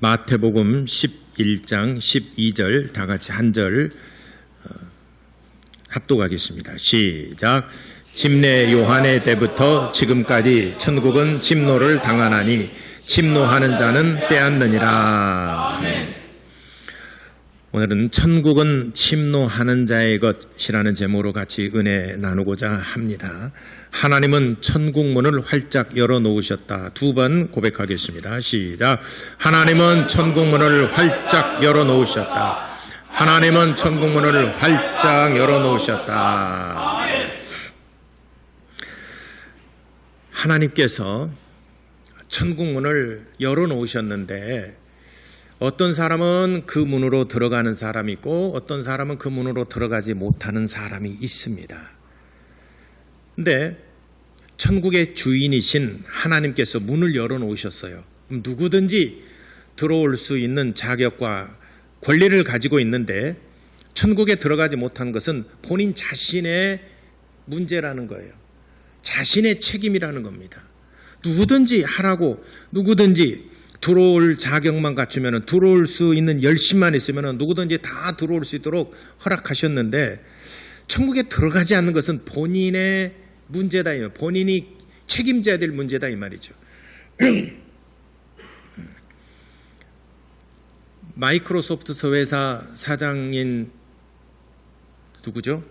마태복음 11장 12절 다 같이 한 절 합독하겠습니다. 시작. 침례 요한의 때부터 지금까지 천국은 침노를 당하나니 침노하는 자는 빼앗느니라. 아멘. 오늘은 천국은 침노하는 자의 것이라는 제목으로 같이 은혜 나누고자 합니다. 하나님은 천국 문을 활짝 열어놓으셨다. 두 번 고백하겠습니다. 시작. 하나님은 천국 문을 활짝 열어놓으셨다. 하나님은 천국 문을 활짝 열어놓으셨다. 하나님께서 천국 문을 열어놓으셨는데 어떤 사람은 그 문으로 들어가는 사람이 있고 어떤 사람은 그 문으로 들어가지 못하는 사람이 있습니다. 근데 천국의 주인이신 하나님께서 문을 열어놓으셨어요. 누구든지 들어올 수 있는 자격과 권리를 가지고 있는데 천국에 들어가지 못한 것은 본인 자신의 문제라는 거예요. 자신의 책임이라는 겁니다. 누구든지 하라고 누구든지 들어올 자격만 갖추면 들어올 수 있는 열심만 있으면 누구든지 다 들어올 수 있도록 허락하셨는데 천국에 들어가지 않는 것은 본인의 문제다. 본인이 책임져야 될 문제다 이 말이죠. 마이크로소프트 소회사 사장인 누구죠?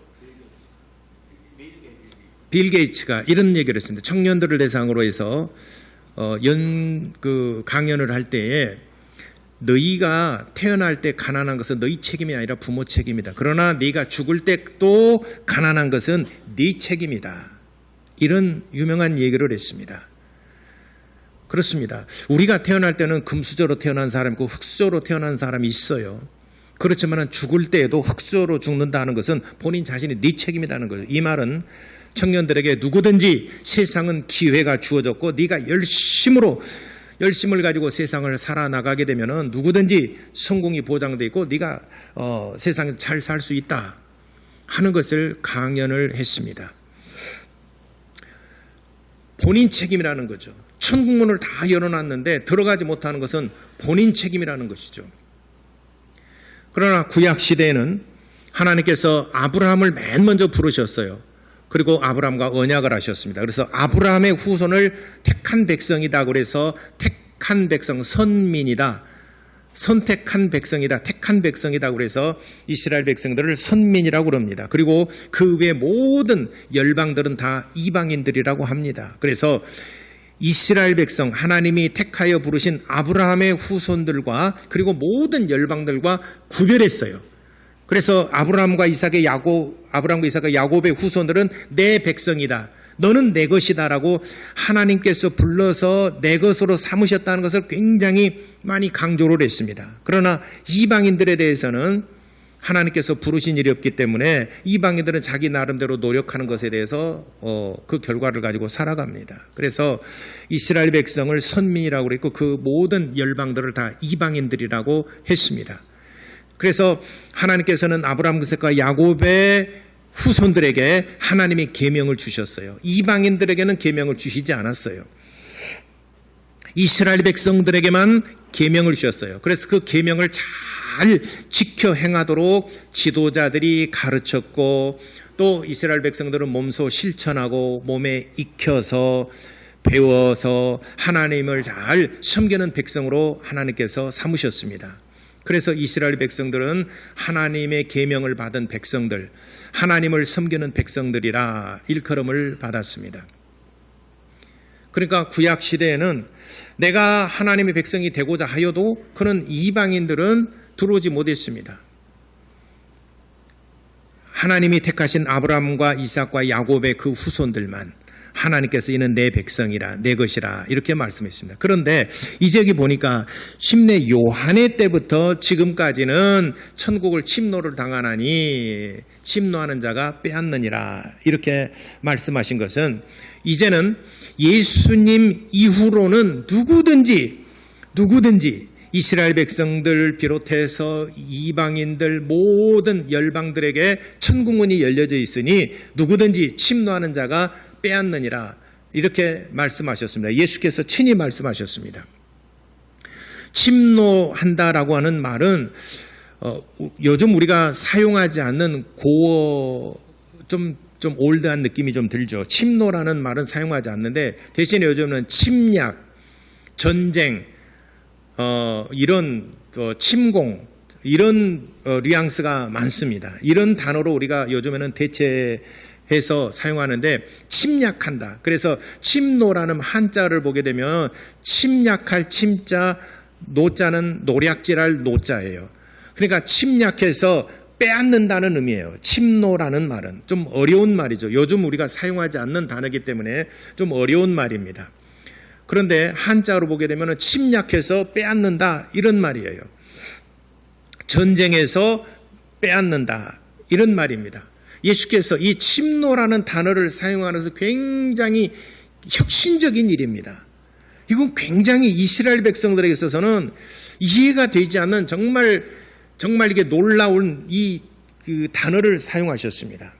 빌 게이츠가 이런 얘기를 했습니다. 청년들을 대상으로 해서 강연을 할 때에 너희가 태어날 때 가난한 것은 너희 책임이 아니라 부모 책임이다. 그러나 네가 죽을 때 또 가난한 것은 네 책임이다. 이런 유명한 얘기를 했습니다. 그렇습니다. 우리가 태어날 때는 금수저로 태어난 사람이 있고 흙수저로 태어난 사람이 있어요. 그렇지만 죽을 때에도 흙수저로 죽는다는 것은 본인 자신이 네 책임이라는 거죠. 이 말은 청년들에게 누구든지 세상은 기회가 주어졌고 네가 열심을 가지고 세상을 살아나가게 되면 누구든지 성공이 보장되어 있고 네가 세상에 잘 살 수 있다 하는 것을 강연을 했습니다. 본인 책임이라는 거죠. 천국문을 다 열어놨는데 들어가지 못하는 것은 본인 책임이라는 것이죠. 그러나 구약시대에는 하나님께서 아브라함을 맨 먼저 부르셨어요. 그리고 아브라함과 언약을 하셨습니다. 그래서 아브라함의 후손을 택한 백성이다. 그래서 택한 백성, 선민이다. 선택한 백성이다. 택한 백성이다. 그래서 이스라엘 백성들을 선민이라고 그럽니다. 그리고 그 외 모든 열방들은 다 이방인들이라고 합니다. 그래서 이스라엘 백성, 하나님이 택하여 부르신 아브라함의 후손들과 그리고 모든 열방들과 구별했어요. 그래서 아브라함과 이삭의 야곱의 후손들은 내 백성이다. 너는 내 것이다라고 하나님께서 불러서 내 것으로 삼으셨다는 것을 굉장히 많이 강조를 했습니다. 그러나 이방인들에 대해서는 하나님께서 부르신 일이 없기 때문에 이방인들은 자기 나름대로 노력하는 것에 대해서 그 결과를 가지고 살아갑니다. 그래서 이스라엘 백성을 선민이라고 그랬고 그 모든 열방들을 다 이방인들이라고 했습니다. 그래서 하나님께서는 아브라함, 이삭과 야곱의 후손들에게 하나님이 계명을 주셨어요. 이방인들에게는 계명을 주시지 않았어요. 이스라엘 백성들에게만 계명을 주셨어요. 그래서 그 계명을 잘 지켜 행하도록 지도자들이 가르쳤고 또 이스라엘 백성들은 몸소 실천하고 몸에 익혀서 배워서 하나님을 잘 섬기는 백성으로 하나님께서 삼으셨습니다. 그래서 이스라엘 백성들은 하나님의 계명을 받은 백성들, 하나님을 섬기는 백성들이라 일컬음을 받았습니다. 그러니까 구약 시대에는 내가 하나님의 백성이 되고자 하여도 그는 이방인들은 들어오지 못했습니다. 하나님이 택하신 아브라함과 이삭과 야곱의 그 후손들만 하나님께서 이는 내 백성이라 내 것이라 이렇게 말씀했습니다. 그런데 이제 여기 보니까 침례 요한의 때부터 지금까지는 천국을 침노를 당하나니 침노하는 자가 빼앗느니라 이렇게 말씀하신 것은 이제는 예수님 이후로는 누구든지 이스라엘 백성들 비롯해서 이방인들 모든 열방들에게 천국문이 열려져 있으니 누구든지 침노하는 자가 빼앗느니라 이렇게 말씀하셨습니다. 예수께서 친히 말씀하셨습니다. 침노한다라고 하는 말은 요즘 우리가 사용하지 않는 고어 좀 올드한 느낌이 좀 들죠. 침노라는 말은 사용하지 않는데 대신에 요즘은 침략, 전쟁, 이런 침공 이런 뉘앙스가 많습니다. 이런 단어로 우리가 요즘에는 대체해서 사용하는데 침략한다. 그래서 침노라는 한자를 보게 되면 침략할 침자, 노자는 노략질할 노자예요. 그러니까 침략해서 빼앗는다는 의미예요. 침노라는 말은 좀 어려운 말이죠. 요즘 우리가 사용하지 않는 단어이기 때문에 좀 어려운 말입니다. 그런데 한자로 보게 되면 침략해서 빼앗는다 이런 말이에요. 전쟁에서 빼앗는다 이런 말입니다. 예수께서 이 침노라는 단어를 사용하면서 굉장히 혁신적인 일입니다. 이건 굉장히 이스라엘 백성들에게 있어서는 이해가 되지 않는 정말 이게 놀라운 그 단어를 사용하셨습니다.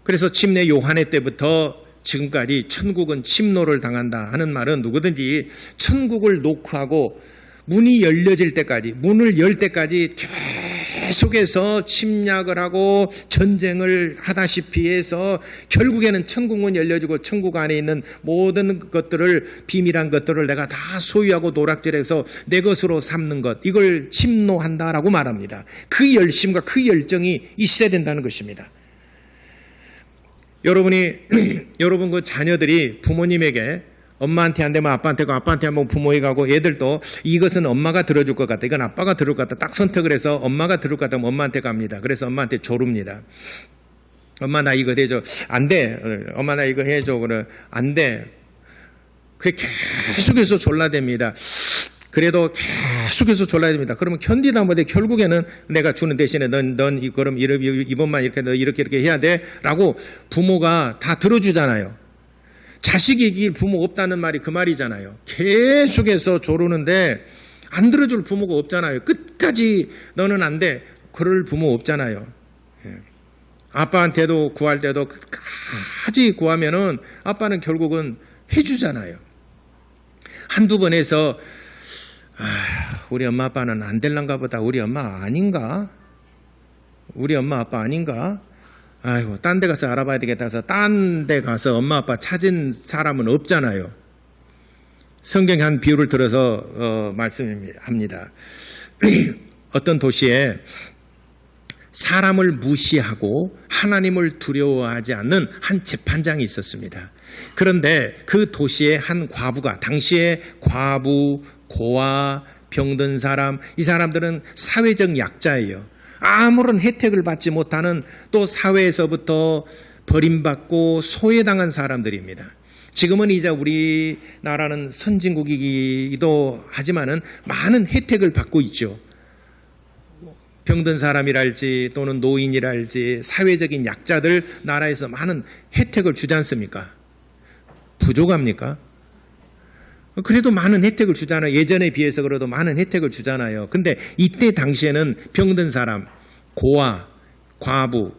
그래서 침례 요한의 때부터 지금까지 천국은 침노를 당한다 하는 말은 누구든지 천국을 노크하고 문이 열려질 때까지, 문을 열 때까지 계속해서 침략을 하고 전쟁을 하다시피 해서 결국에는 천국은 열려지고 천국 안에 있는 모든 것들을, 비밀한 것들을 내가 다 소유하고 노략질해서 내 것으로 삼는 것, 이걸 침노한다라고 말합니다. 그 열심과 그 열정이 있어야 된다는 것입니다. 여러분 그 자녀들이 부모님에게 엄마한테 안 되면 아빠한테 가고 아빠한테 한번 부모에게 가고 애들도 이것은 엄마가 들어줄 것 같다. 이건 아빠가 들을 것 같다. 딱 선택을 해서 엄마가 들을 것 같다면 엄마한테 갑니다. 그래서 엄마한테 조릅니다. 엄마 나 이거 해줘. 안 돼. 엄마 나 이거 해줘. 그래. 안 돼. 그게 계속해서 졸라댑니다. 그래도 계속해서 졸라야 됩니다. 그러면 견디다 못해 결국에는 내가 주는 대신에 넌 그럼 이번만 이렇게 너 이렇게 해야 돼라고 부모가 다 들어주잖아요. 자식이 이길 부모 없다는 말이 그 말이잖아요. 계속해서 조르는데 안 들어줄 부모가 없잖아요. 끝까지 너는 안 돼. 그럴 부모 없잖아요. 아빠한테도 구할 때도 끝까지 구하면은 아빠는 결국은 해주잖아요. 한두 번 해서 우리 엄마 아빠는 안 될란가 보다. 우리 엄마 아닌가? 우리 엄마 아빠 아닌가? 아이고, 딴 데 가서 알아봐야 되겠다 해서 딴 데 가서 엄마 아빠 찾은 사람은 없잖아요. 성경의 한 비유를 들어서 말씀합니다. 어떤 도시에 사람을 무시하고 하나님을 두려워하지 않는 한 재판장이 있었습니다. 그런데 그 도시의 한 과부가, 당시에 과부, 고아, 병든 사람, 이 사람들은 사회적 약자예요. 아무런 혜택을 받지 못하는, 또 사회에서부터 버림받고 소외당한 사람들입니다. 지금은 이제 우리나라는 선진국이기도 하지만은 많은 혜택을 받고 있죠. 병든 사람이랄지 또는 노인이랄지 사회적인 약자들 나라에서 많은 혜택을 주지 않습니까? 부족합니까? 그래도 많은 혜택을 주잖아요. 예전에 비해서 그래도 많은 혜택을 주잖아요. 근데 이때 당시에는 병든 사람, 고아, 과부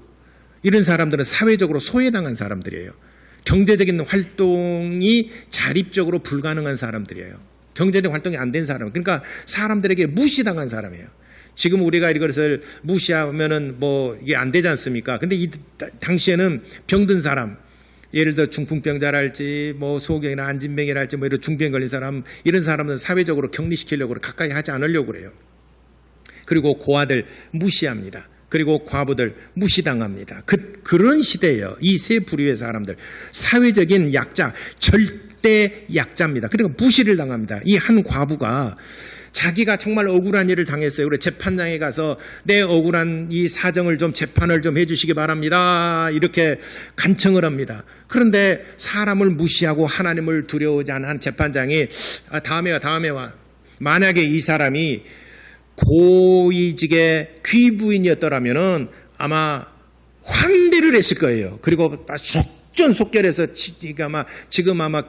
이런 사람들은 사회적으로 소외당한 사람들이에요. 경제적인 활동이 자립적으로 불가능한 사람들이에요. 경제적 활동이 안 된 사람. 그러니까 사람들에게 무시당한 사람이에요. 지금 우리가 이것을 무시하면은 뭐 이게 안 되지 않습니까? 근데 이 당시에는 병든 사람, 예를 들어 중풍병자랄지 뭐 소경이나 안진병이랄지 뭐 이런 중병 걸린 사람, 이런 사람은 사회적으로 격리시키려고 가까이 하지 않으려고 그래요. 그리고 고아들 무시합니다. 그리고 과부들 무시당합니다. 그런 시대예요. 이 세 부류의 사람들, 사회적인 약자, 절대 약자입니다. 그러니까 무시를 당합니다. 이 한 과부가 자기가 정말 억울한 일을 당했어요. 그래 재판장에 가서 내 억울한 이 사정을 좀 재판을 좀 해주시기 바랍니다. 이렇게 간청을 합니다. 그런데 사람을 무시하고 하나님을 두려워하지 않은 한 재판장이 다음에 와. 만약에 이 사람이 고위직의 귀부인이었더라면은 아마 환대를 했을 거예요. 그리고 속전속결해서 지금 아마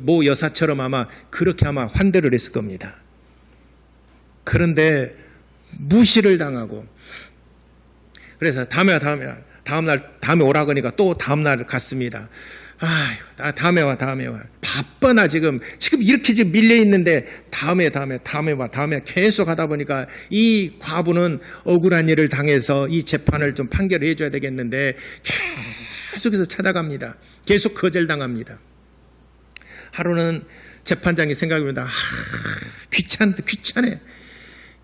모 여사처럼 아마 그렇게 아마 환대를 했을 겁니다. 그런데 무시를 당하고, 그래서 다음에 오라 그러니까 또 다음날 갔습니다. 아유, 다음에 와. 바빠, 나 지금 이렇게 지금 밀려있는데, 다음에 와. 계속 하다 보니까 이 과부는 억울한 일을 당해서 이 재판을 좀 판결을 해줘야 되겠는데, 계속해서 찾아갑니다. 계속 거절당합니다. 하루는 재판장이 생각해봅니다. 귀찮네.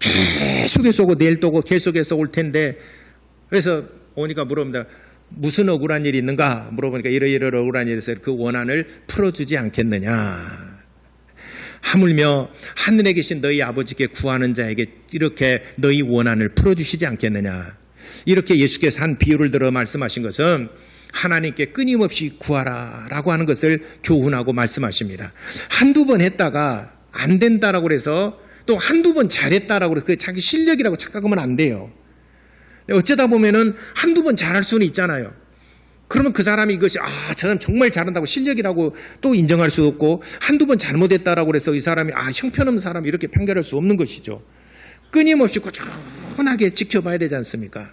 계속해서 오고, 내일 또 오고, 계속해서 올 텐데, 그래서 오니까 물어봅니다. 무슨 억울한 일이 있는가 물어보니까 이러이러 억울한 일이 있어서 그 원한을 풀어주지 않겠느냐. 하물며 하늘에 계신 너희 아버지께 구하는 자에게 이렇게 너희 원한을 풀어주시지 않겠느냐. 이렇게 예수께서 한 비유를 들어 말씀하신 것은 하나님께 끊임없이 구하라 라고 하는 것을 교훈하고 말씀하십니다. 한두 번 했다가 안 된다라고 해서 또 한두 번 잘했다라고 해서 그게 자기 실력이라고 착각하면 안 돼요. 어쩌다 보면은 한두 번 잘할 수는 있잖아요. 그러면 그 사람이 이것이 저 사람 정말 잘한다고 실력이라고 또 인정할 수 없고, 한두 번 잘못했다라고 해서 이 사람이 형편없는 사람 이렇게 판결할 수 없는 것이죠. 끊임없이 꾸준하게 지켜봐야 되지 않습니까?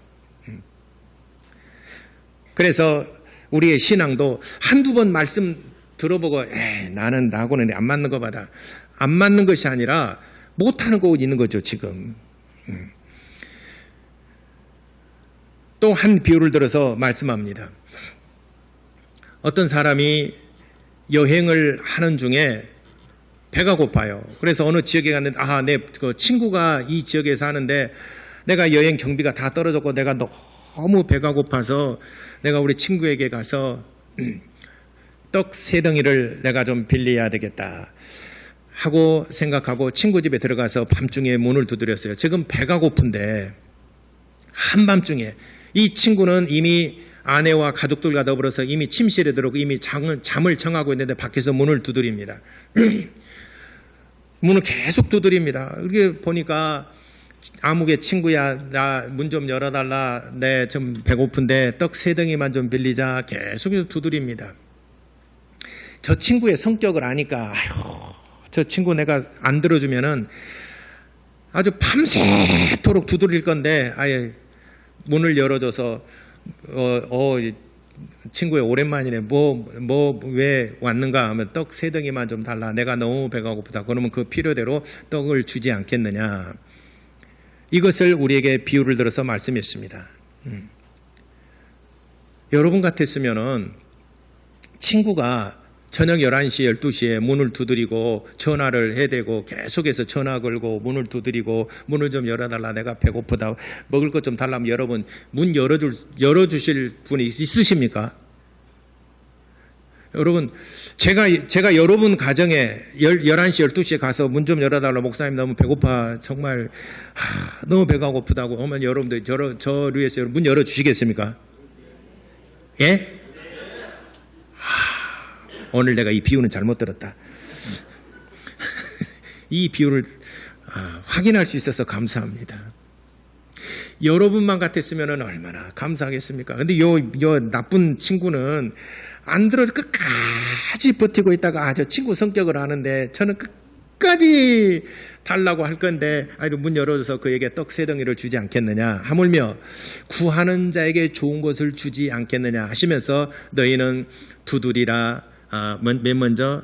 그래서 우리의 신앙도 한두 번 말씀 들어보고 나는 나하고는 안 맞는 거 봐다. 안 맞는 것이 아니라 못하는 거 있는 거죠 지금. 또 한 비유를 들어서 말씀합니다. 어떤 사람이 여행을 하는 중에 배가 고파요. 그래서 어느 지역에 갔는데 내 그 친구가 이 지역에 사는데 내가 여행 경비가 다 떨어졌고 내가 너무 배가 고파서 내가 우리 친구에게 가서 떡 3덩이를 내가 좀 빌려야 되겠다 하고 생각하고 친구 집에 들어가서 밤중에 문을 두드렸어요. 지금 배가 고픈데 한밤중에 이 친구는 이미 아내와 가족들과 더불어서 이미 침실에 들어오고 이미 잠을 청하고 있는데 밖에서 문을 두드립니다. 문을 계속 두드립니다. 이렇게 보니까 아무개 친구야, 나 문 좀 열어달라. 내 좀 배고픈데 떡 3덩이만 좀 빌리자. 계속해서 두드립니다. 저 친구의 성격을 아니까 저 친구 내가 안 들어주면은 아주 밤새도록 두드릴 건데 아예 문을 열어줘서 친구의 오랜만이네. 왜 왔는가 하면 떡 3덩이만 좀 달라. 내가 너무 배가 고프다. 그러면 그 필요대로 떡을 주지 않겠느냐. 이것을 우리에게 비유를 들어서 말씀했습니다. 여러분 같았으면은 친구가 저녁 11시, 12시에 문을 두드리고 전화를 해대고 계속해서 전화 걸고 문을 두드리고 문을 좀 열어달라. 내가 배고프다. 먹을 것 좀 달라면 여러분 문 열어주실 분이 있으십니까? 여러분 제가 여러분 가정에 11시, 12시에 가서 문 좀 열어달라. 목사님 너무 배고파. 정말 너무 배가 고프다고 하면 여러분들 저를 위해서 문 열어주시겠습니까? 예? 오늘 내가 이 비유는 잘못 들었다. 이 비유를 확인할 수 있어서 감사합니다. 여러분만 같았으면 얼마나 감사하겠습니까? 근데 요 나쁜 친구는 안 들어도 끝까지 버티고 있다가 저 친구 성격을 아는데 저는 끝까지 달라고 할 건데 문 열어줘서 그에게 떡 3덩이를 주지 않겠느냐. 하물며 구하는 자에게 좋은 것을 주지 않겠느냐 하시면서 너희는 두드리라. 맨 먼저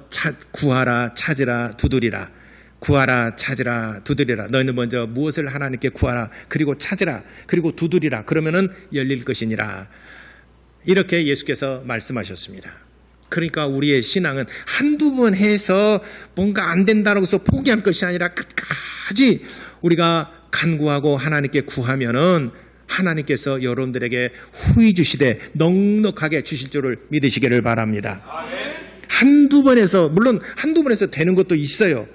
구하라, 찾으라, 두드리라. 구하라, 찾으라, 두드리라. 너희는 먼저 무엇을 하나님께 구하라, 그리고 찾으라, 그리고 두드리라. 그러면은 열릴 것이니라. 이렇게 예수께서 말씀하셨습니다. 그러니까 우리의 신앙은 한두 번 해서 뭔가 안 된다고 해서 포기할 것이 아니라 끝까지 우리가 간구하고 하나님께 구하면은 하나님께서 여러분들에게 후히 주시되 넉넉하게 주실 줄을 믿으시기를 바랍니다. 한두 번에서, 물론 한두 번에서 되는 것도 있어요.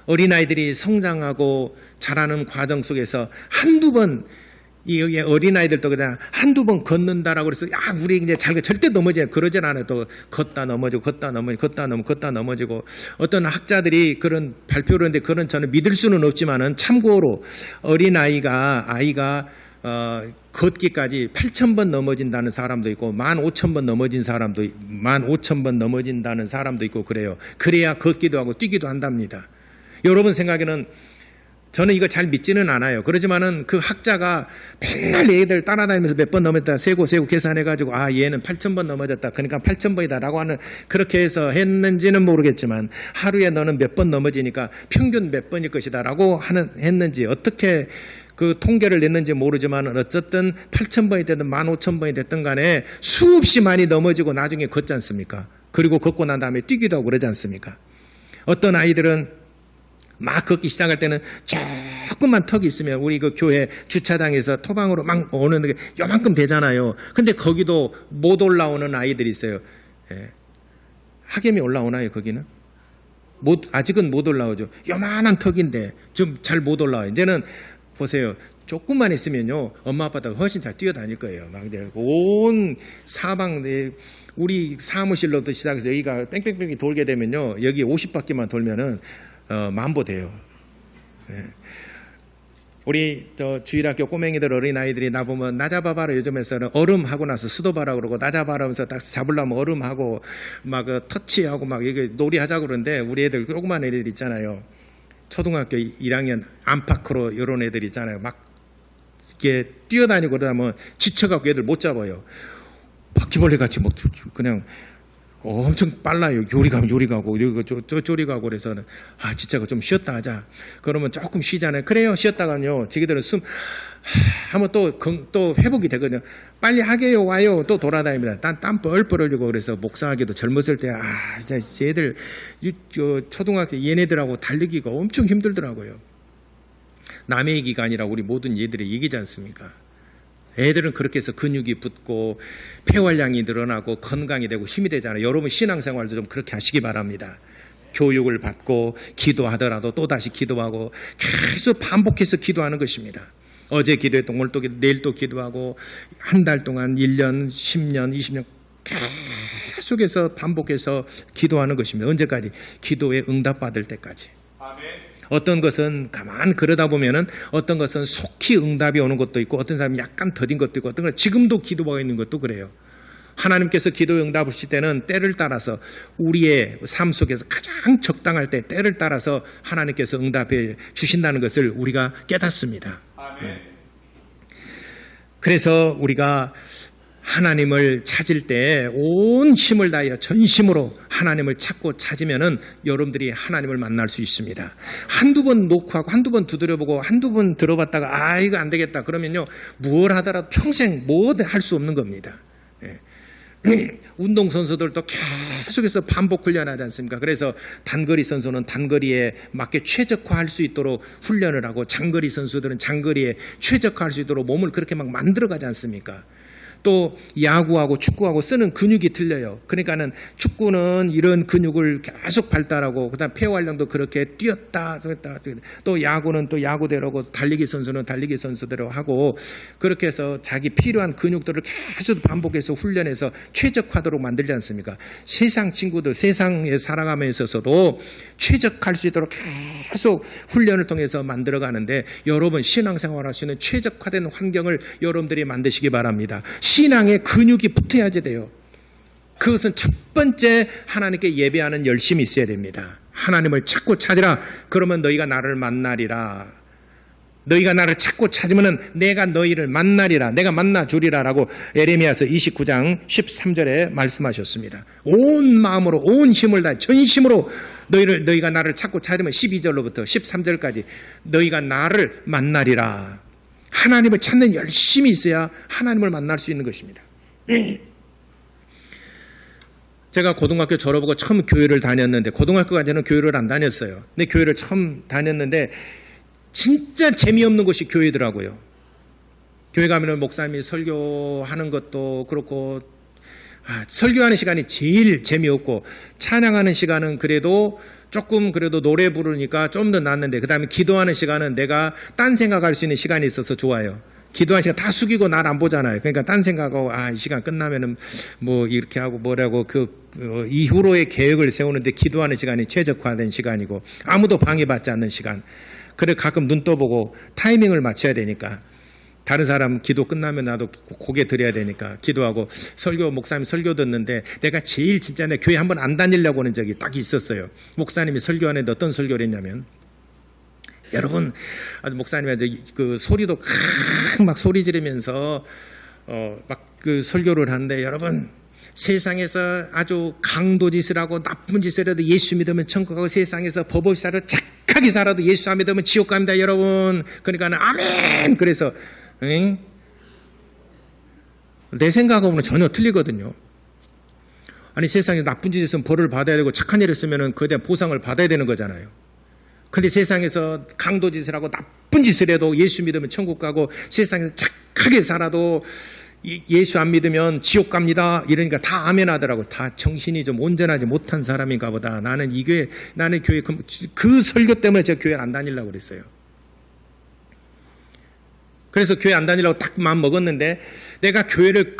어린아이들이 성장하고 자라는 과정 속에서 한두 번, 이 어린아이들도 그냥 한두 번 걷는다라고 그래서 우리 이제 절대 넘어져요. 그러진 않아요. 또 걷다 넘어지고 어떤 학자들이 그런 발표를 했는데 그런 저는 믿을 수는 없지만은 참고로 아이가 걷기까지 8,000번 넘어진다는 사람도 있고 15,000번 넘어진다는 사람도 있고 그래요. 그래야 걷기도 하고 뛰기도 한답니다. 여러분 생각에는 저는 이거 잘 믿지는 않아요. 그러지만은 그 학자가 맨날 얘들 따라다니면서 몇 번 넘었다 세고 계산해가지고 얘는 8,000번 넘어졌다. 그러니까 8,000번이다라고 하는 그렇게 해서 했는지는 모르겠지만 하루에 너는 몇 번 넘어지니까 평균 몇 번일 것이다라고 했는지 어떻게 그 통계를 냈는지 모르지만 어쨌든 8,000번이 됐든 15,000번이 됐든 간에 수없이 많이 넘어지고 나중에 걷지 않습니까? 그리고 걷고 난 다음에 뛰기도 하고 그러지 않습니까? 어떤 아이들은 막 걷기 시작할 때는 조금만 턱이 있으면 우리 그 교회 주차장에서 토방으로 막 오는 게 요만큼 되잖아요. 근데 거기도 못 올라오는 아이들이 있어요. 예. 학염이 올라오나요, 거기는? 아직은 못 올라오죠. 요만한 턱인데 좀 잘 못 올라와요. 이제는 보세요. 조금만 있으면요. 엄마 아빠보다 훨씬 잘 뛰어다닐 거예요. 막 온 사방 우리 사무실로부터 시작해서 여기가 뺑뺑뺑이 돌게 되면요. 여기 50바퀴만 돌면은 만보돼요. 예. 우리 주일학교 꼬맹이들 어린아이들이 나보면 나 잡아봐라 요즘에서는 얼음하고 나서 수도바라 그러고 나 잡아라 하면서 딱 잡으려면 얼음하고 막 터치하고 막 이게 놀이하자고 그러는데 우리 애들 조그만 애들 있잖아요. 초등학교 1학년 안팎으로 이런 애들 있잖아요. 막 이렇게 뛰어다니고 그러다 보면 지쳐갖고 애들 못 잡아요. 바퀴벌레 같이 막 그냥 엄청 빨라요. 요리 가고 쪼리 가고 그래서 진짜 좀 쉬었다 하자. 그러면 조금 쉬잖아요. 그래요. 쉬었다가요. 지기들은 하면 또 회복이 되거든요. 빨리 하게요. 와요. 또 돌아다닙니다. 땀 뻘뻘 흘리고 그래서 목사하기도 젊었을 때 진짜 얘들 초등학교 얘네들하고 달리기가 엄청 힘들더라고요. 남의 얘기가 아니라 우리 모든 얘들의 얘기지 않습니까? 애들은 그렇게 해서 근육이 붙고 폐활량이 늘어나고 건강이 되고 힘이 되잖아요. 여러분 신앙생활도 좀 그렇게 하시기 바랍니다. 교육을 받고 기도하더라도 또다시 기도하고 계속 반복해서 기도하는 것입니다. 어제 기도했던 오늘 또 내일 또 기도하고 한 달 동안 1년, 10년, 20년 계속해서 반복해서 기도하는 것입니다. 언제까지? 기도에 응답받을 때까지. 아멘. 어떤 것은 가만 그러다 보면은 어떤 것은 속히 응답이 오는 것도 있고 어떤 사람이 약간 더딘 것도 있고 어떤 건 지금도 기도가 있는 것도 그래요. 하나님께서 기도에 응답하실 때는 때를 따라서 우리의 삶 속에서 가장 적당할 때 때를 따라서 하나님께서 응답해 주신다는 것을 우리가 깨닫습니다. 아멘. 그래서 우리가 하나님을 찾을 때 온 힘을 다하여 전심으로 하나님을 찾으면은 여러분들이 하나님을 만날 수 있습니다. 한두 번 놓고하고 한두 번 두드려보고 한두 번 들어봤다가 이거 안 되겠다 그러면요 뭘 하더라도 평생 뭐 할 수 없는 겁니다. 운동선수들도 계속해서 반복 훈련하지 않습니까? 그래서 단거리 선수는 단거리에 맞게 최적화할 수 있도록 훈련을 하고 장거리 선수들은 장거리에 최적화할 수 있도록 몸을 그렇게 막 만들어가지 않습니까? 또 야구하고 축구하고 쓰는 근육이 틀려요. 그러니까는 축구는 이런 근육을 계속 발달하고 그다음 폐활량도 그렇게 뛰었다 또 야구는 또 야구대로고 달리기 선수는 달리기 선수대로 하고 그렇게 해서 자기 필요한 근육들을 계속 반복해서 훈련해서 최적화도록 만들지 않습니까? 세상 친구들 세상에 살아감에 있어서도 최적화할 수 있도록 계속 훈련을 통해서 만들어가는데 여러분 신앙생활 하시는 최적화된 환경을 여러분들이 만드시기 바랍니다. 신앙에 근육이 붙어야지 돼요. 그것은 첫 번째 하나님께 예배하는 열심이 있어야 됩니다. 하나님을 찾고 찾으라. 그러면 너희가 나를 만나리라. 너희가 나를 찾고 찾으면 내가 너희를 만나리라. 내가 만나주리라 라고 에레미야서 29장 13절에 말씀하셨습니다. 온 마음으로 온 힘을 다해 전심으로 너희가 나를 찾고 찾으면 12절로부터 13절까지 너희가 나를 만나리라. 하나님을 찾는 열심이 있어야 하나님을 만날 수 있는 것입니다. 제가 고등학교 졸업하고 처음 교회를 다녔는데 고등학교까지는 교회를 안 다녔어요. 근데 교회를 처음 다녔는데 진짜 재미없는 곳이 교회더라고요. 교회 가면은 목사님이 설교하는 것도 그렇고 설교하는 시간이 제일 재미없고 찬양하는 시간은 그래도 조금 그래도 노래 부르니까 좀 더 낫는데 그 다음에 기도하는 시간은 내가 딴 생각할 수 있는 시간이 있어서 좋아요. 기도하는 시간 다 숙이고 날 안 보잖아요. 그러니까 딴 생각하고 이 시간 끝나면은 뭐 이렇게 하고 뭐라고 이후로의 계획을 세우는데 기도하는 시간이 최적화된 시간이고 아무도 방해받지 않는 시간. 그래 가끔 눈 떠보고 타이밍을 맞춰야 되니까 다른 사람 기도 끝나면 나도 고개 들여야 되니까 기도하고 목사님 설교 듣는데 내가 제일 진짜 내 교회 한번 안 다니려고 하는 적이 딱 있었어요. 목사님이 설교하는데 어떤 설교를 했냐면 여러분, 목사님이 그 소리도 막 소리 지르면서 막 그 설교를 하는데, 여러분, 세상에서 아주 강도짓을 하고 나쁜 짓을 해도 예수 믿으면 천국 가고, 세상에서 법 없이 살아도 착하게 살아도 예수 안 믿으면 지옥 갑니다, 여러분. 그러니까는 아멘. 그래서 내 생각하고는 전혀 틀리거든요. 아니, 세상에 나쁜 짓 했으면 벌을 받아야 되고 착한 일 했으면 그에 대한 보상을 받아야 되는 거잖아요. 근데 세상에서 강도짓을 하고 나쁜 짓을 해도 예수 믿으면 천국 가고, 세상에서 착하게 살아도 예수 안 믿으면 지옥 갑니다. 이러니까 다 아멘 하더라고. 다 정신이 좀 온전하지 못한 사람인가 보다. 나는 교회 그 설교 때문에 제가 교회를 안 다니려고 그랬어요. 그래서 교회 안 다니려고 딱 마음 먹었는데, 내가 교회를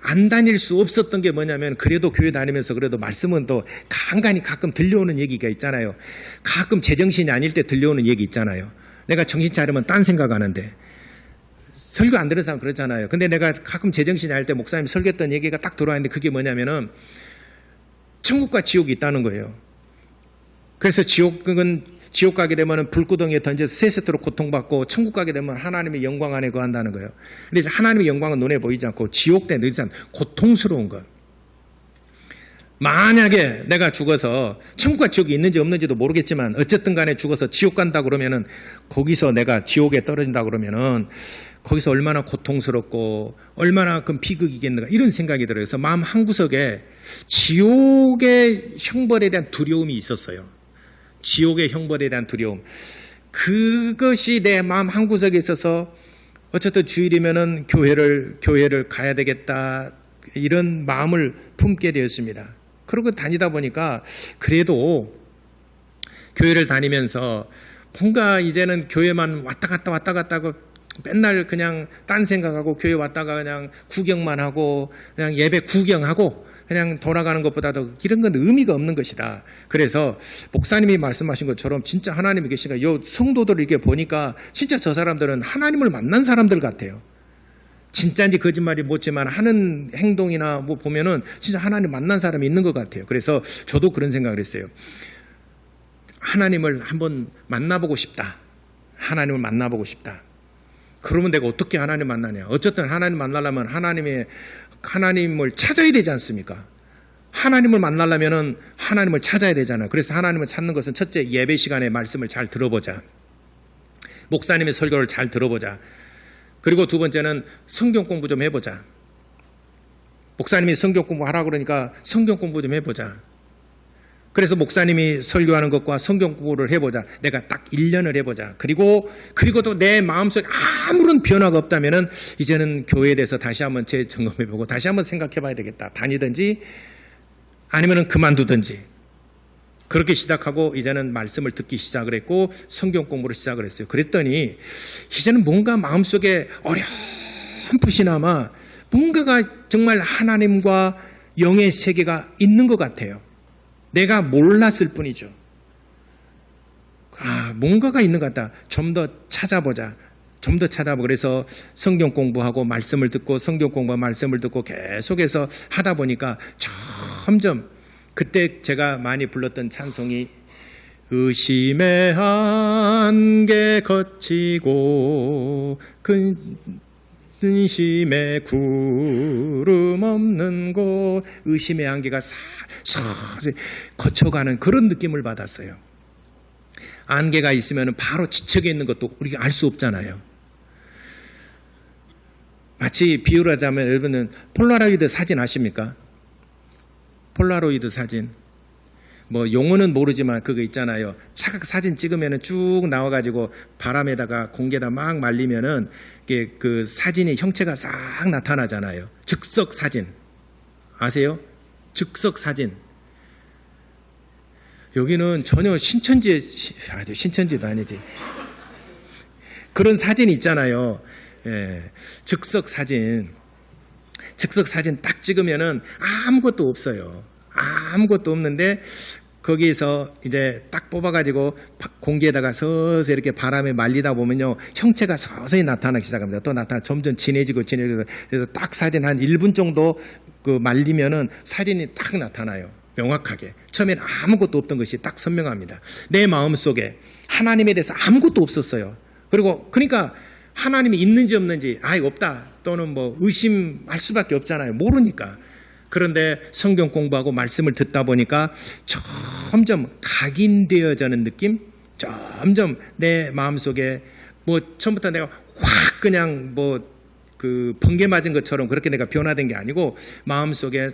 안 다닐 수 없었던 게 뭐냐면, 그래도 교회 다니면서 그래도 말씀은 또 간간히 가끔 들려오는 얘기가 있잖아요. 가끔 제정신이 아닐 때 들려오는 얘기 있잖아요. 내가 정신 차리면 딴 생각하는데, 설교 안 들은 사람 그렇잖아요. 근데 내가 가끔 제정신이 아닐 때 목사님 설교했던 얘기가 딱 들어왔는데, 그게 뭐냐면은 천국과 지옥이 있다는 거예요. 그래서 지옥 가게 되면 불구덩이에 던져서 세세토록 고통받고, 천국 가게 되면 하나님의 영광 안에 거한다는 거예요. 근데 하나님의 영광은 눈에 보이지 않고 지옥 때 늘상 고통스러운 것. 만약에 내가 죽어서 천국과 지옥이 있는지 없는지도 모르겠지만 어쨌든 간에 죽어서 지옥 간다 그러면은, 거기서 내가 지옥에 떨어진다 그러면은 거기서 얼마나 고통스럽고 얼마나 그 비극이겠는가, 이런 생각이 들어요. 그래서 마음 한구석에 지옥의 형벌에 대한 두려움이 있었어요. 지옥의 형벌에 대한 두려움. 그것이 내 마음 한구석에 있어서 어쨌든 주일이면은 교회를 가야 되겠다, 이런 마음을 품게 되었습니다. 그러고 다니다 보니까 그래도 교회를 다니면서 뭔가 이제는 교회만 왔다 갔다 하고 맨날 그냥 딴 생각하고, 교회 왔다가 그냥 구경만 하고 그냥 예배 구경하고 그냥 돌아가는 것보다도 이런 건 의미가 없는 것이다. 그래서 목사님이 말씀하신 것처럼 진짜 하나님이 계시니까 요 성도들을 이렇게 보니까 진짜 저 사람들은 하나님을 만난 사람들 같아요. 진짜인지 거짓말이 묻지만 하는 행동이나 뭐 보면은 진짜 하나님 만난 사람이 있는 것 같아요. 그래서 저도 그런 생각을 했어요. 하나님을 한번 만나보고 싶다. 하나님을 만나보고 싶다. 그러면 내가 어떻게 하나님 만나냐? 어쨌든 하나님 만나려면 하나님을 찾아야 되지 않습니까? 하나님을 만나려면 하나님을 찾아야 되잖아요. 그래서 하나님을 찾는 것은 첫째, 예배 시간에 말씀을 잘 들어보자. 목사님의 설교를 잘 들어보자. 그리고 두 번째는 성경 공부 좀 해보자. 목사님이 성경 공부하라고 그러니까 성경 공부 좀 해보자. 그래서 목사님이 설교하는 것과 성경 공부를 해보자. 내가 딱 1년을 해보자. 그리고 또 내 마음속에 아무런 변화가 없다면은 이제는 교회에 대해서 다시 한번 재점검해보고 다시 한번 생각해봐야 되겠다. 다니든지 아니면은 그만두든지. 그렇게 시작하고 이제는 말씀을 듣기 시작을 했고 성경 공부를 시작을 했어요. 그랬더니 이제는 뭔가 마음속에 어렴풋이나마 뭔가가 정말 하나님과 영의 세계가 있는 것 같아요. 내가 몰랐을 뿐이죠. 뭔가가 있는 것 같다. 좀 더 찾아보자. 그래서 성경 공부하고 말씀을 듣고 성경 공부와 말씀을 듣고 계속해서 하다 보니까 점점 그때 제가 많이 불렀던 찬송이 의심의 한계 거치고 근심의 구름 없는 곳, 의심의 한계가 서서히 거쳐가는 그런 느낌을 받았어요. 안개가 있으면 바로 지척에 있는 것도 우리가 알 수 없잖아요. 마치 비유를 하자면 여러분은 폴라로이드 사진 아십니까? 폴라로이드 사진. 뭐 용어는 모르지만 그거 있잖아요. 차각 사진 찍으면 쭉 나와가지고 바람에다가 공기에다 막 말리면은 그 사진의 형체가 싹 나타나잖아요. 즉석 사진. 아세요? 즉석 사진. 여기는 전혀 신천지도 아니지. 그런 사진이 있잖아요. 예, 즉석 사진. 즉석 사진 딱 찍으면은 아무것도 없어요. 아무것도 없는데 거기에서 이제 딱 뽑아가지고 공기에다가 서서히 이렇게 바람에 말리다 보면요 형체가 서서히 나타나기 시작합니다. 또 점점 진해지고 그래서 딱 사진 한 1분 정도 그 말리면은 사진이 딱 나타나요. 명확하게. 처음엔 아무것도 없던 것이 딱 선명합니다. 내 마음속에 하나님에 대해서 아무것도 없었어요. 그러니까 하나님이 있는지 없는지 없다 또는 뭐 의심할 수밖에 없잖아요. 모르니까. 그런데 성경 공부하고 말씀을 듣다 보니까 점점 각인되어지는 느낌, 점점 내 마음속에 뭐 처음부터 내가 확 그냥 그 번개 맞은 것처럼 그렇게 내가 변화된 게 아니고 마음속에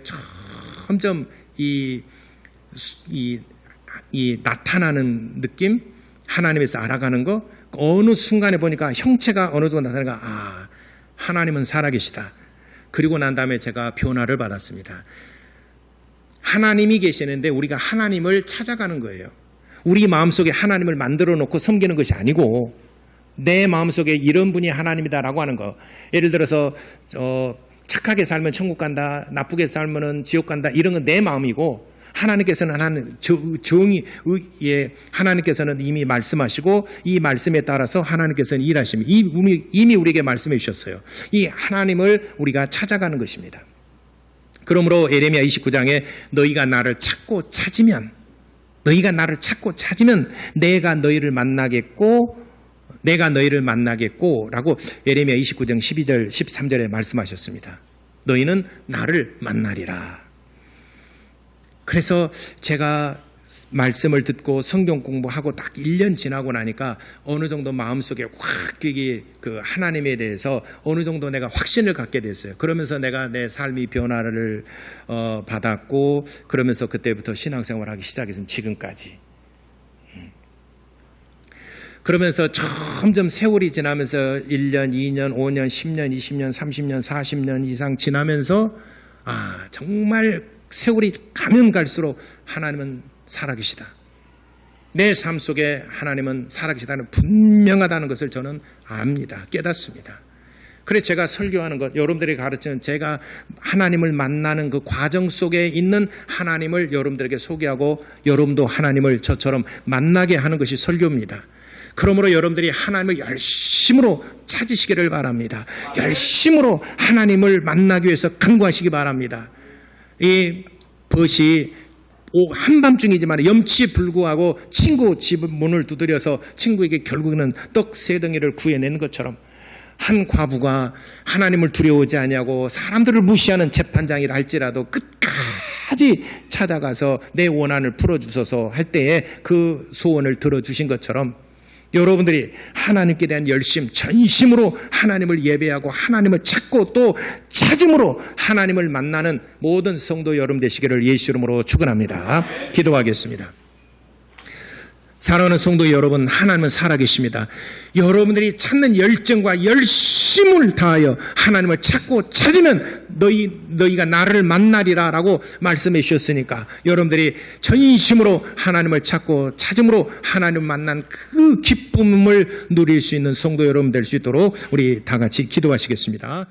점점 이 나타나는 느낌, 하나님에서 알아가는 거, 어느 순간에 보니까 형체가 어느 정도 나타나니까 하나님은 살아계시다. 그리고 난 다음에 제가 변화를 받았습니다. 하나님이 계시는데 우리가 하나님을 찾아가는 거예요. 우리 마음속에 하나님을 만들어 놓고 섬기는 것이 아니고 내 마음속에 이런 분이 하나님이다라고 하는 거. 예를 들어서 착하게 살면 천국 간다, 나쁘게 살면 지옥 간다, 이런 건 내 마음이고 하나님께서는 하나님께서는 이미 말씀하시고 이 말씀에 따라서 하나님께서는 일하십니다. 이미 우리에게 말씀해 주셨어요. 이 하나님을 우리가 찾아가는 것입니다. 그러므로 예레미야 29장에 너희가 나를 찾고 찾으면 내가 너희를 만나겠고 라고 예레미야 29장 12절 13절에 말씀하셨습니다. 너희는 나를 만나리라. 그래서 제가 말씀을 듣고 성경 공부하고 딱 1년 지나고 나니까 어느 정도 마음속에 확 그 하나님에 대해서 어느 정도 내가 확신을 갖게 됐어요. 그러면서 내가 내 삶이 변화를 받았고 그러면서 그때부터 신앙생활을 하기 시작했습니다. 지금까지. 그러면서 점점 세월이 지나면서 1년, 2년, 5년, 10년, 20년, 30년, 40년 이상 지나면서 정말 세월이 가면 갈수록 하나님은 살아계시다. 내 삶 속에 하나님은 살아계시다는 분명하다는 것을 저는 압니다. 깨닫습니다. 그래서 제가 설교하는 것, 여러분들이 가르치는 제가 하나님을 만나는 그 과정 속에 있는 하나님을 여러분들에게 소개하고 여러분도 하나님을 저처럼 만나게 하는 것이 설교입니다. 그러므로 여러분들이 하나님을 열심으로 찾으시기를 바랍니다. 열심으로 하나님을 만나기 위해서 간구하시기 바랍니다. 이 벗이 한밤중이지만 염치불구하고 친구 집 문을 두드려서 친구에게 결국에는 떡 3덩이를 구해낸 것처럼 한 과부가 하나님을 두려워하지 아니하고 사람들을 무시하는 재판장이라 할지라도 끝까지 찾아가서 내 원한을 풀어주소서 할 때에 그 소원을 들어주신 것처럼 여러분들이 하나님께 대한 열심, 전심으로 하나님을 예배하고 하나님을 찾고 또 찾음으로 하나님을 만나는 모든 성도 여러분 되시기를 예수 이름으로 축원합니다. 기도하겠습니다. 사랑하는 성도 여러분, 하나님은 살아계십니다. 여러분들이 찾는 열정과 열심을 다하여 하나님을 찾고 찾으면 너희가 나를 만나리라 라고 말씀해 주셨으니까 여러분들이 전심으로 하나님을 찾고 찾음으로 하나님을 만난 그 기쁨을 누릴 수 있는 성도 여러분 될 수 있도록 우리 다 같이 기도하시겠습니다.